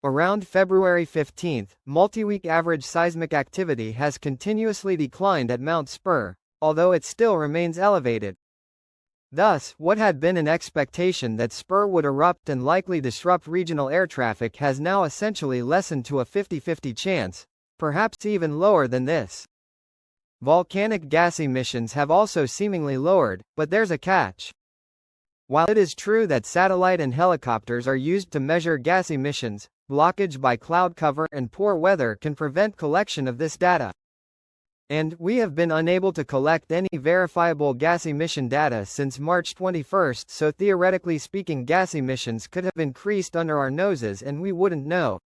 Around February 15, multi-week average seismic activity has continuously declined at Mount Spurr, although it still remains elevated. Thus, what had been an expectation that Spurr would erupt and likely disrupt regional air traffic has now essentially lessened to a 50-50 chance, perhaps even lower than this. Volcanic gas emissions have also seemingly lowered, but there's a catch. While it is true that satellite and helicopters are used to measure gas emissions, blockage by cloud cover and poor weather can prevent collection of this data. And we have been unable to collect any verifiable gas emission data since March 21, so theoretically speaking gas emissions could have increased under our noses and we wouldn't know.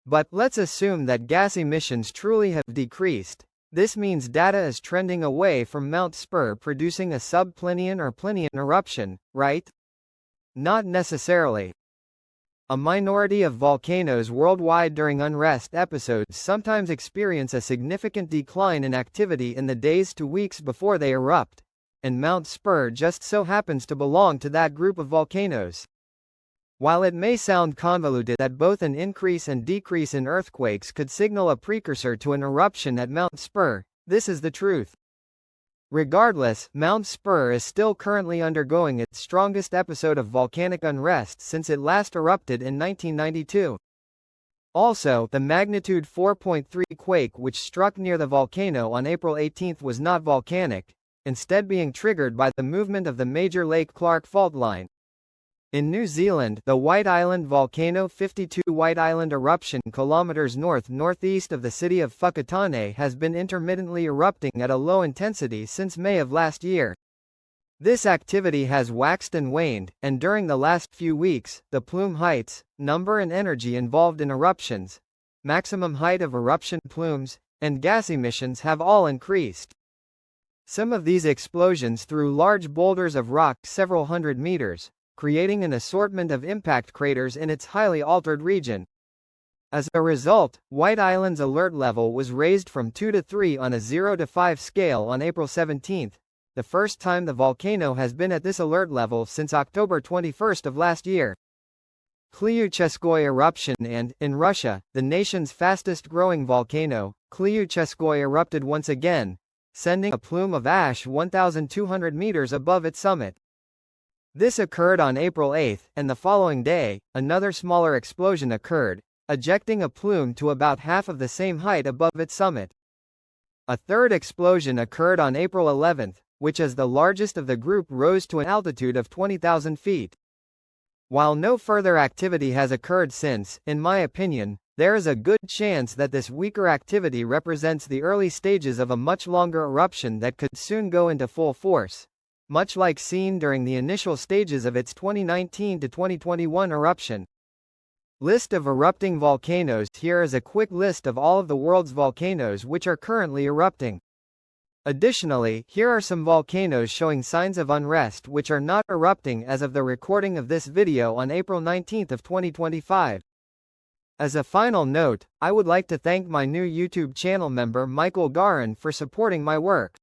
But let's assume that gas emissions truly have decreased. This means data is trending away from Mount Spurr producing a sub-Plinian or Plinian eruption, right? Not necessarily. A minority of volcanoes worldwide during unrest episodes sometimes experience a significant decline in activity in the days to weeks before they erupt, and Mount Spurr just so happens to belong to that group of volcanoes. While it may sound convoluted that both an increase and decrease in earthquakes could signal a precursor to an eruption at Mount Spurr, this is the truth. Regardless, Mount Spurr is still currently undergoing its strongest episode of volcanic unrest since it last erupted in 1992. Also, the magnitude 4.3 quake which struck near the volcano on April 18 was not volcanic, instead being triggered by the movement of the major Lake Clark fault line. In New Zealand, the White Island volcano 52 White Island eruption kilometers north-northeast of the city of Whakatane has been intermittently erupting at a low intensity since May of last year. This activity has waxed and waned, and during the last few weeks, the plume heights, number and energy involved in eruptions, maximum height of eruption plumes, and gas emissions have all increased. Some of these explosions threw large boulders of rock several hundred meters, creating an assortment of impact craters in its highly altered region. As a result, White Island's alert level was raised from 2 to 3 on a 0 to 5 scale on April 17, the first time the volcano has been at this alert level since October 21 of last year. Kliuchskoye eruption and, in Russia, the nation's fastest-growing volcano, Kliuchskoye erupted once again, sending a plume of ash 1,200 meters above its summit. This occurred on April 8, and the following day, another smaller explosion occurred, ejecting a plume to about half of the same height above its summit. A third explosion occurred on April 11, which as the largest of the group rose to an altitude of 20,000 feet. While no further activity has occurred since, in my opinion, there is a good chance that this weaker activity represents the early stages of a much longer eruption that could soon go into full force, much like seen during the initial stages of its 2019 to 2021 eruption. List of erupting volcanoes. Here is a quick list of all of the world's volcanoes which are currently erupting. Additionally, here are some volcanoes showing signs of unrest which are not erupting as of the recording of this video on April 19 of 2025. As a final note, I would like to thank my new YouTube channel member Michael Garin for supporting my work.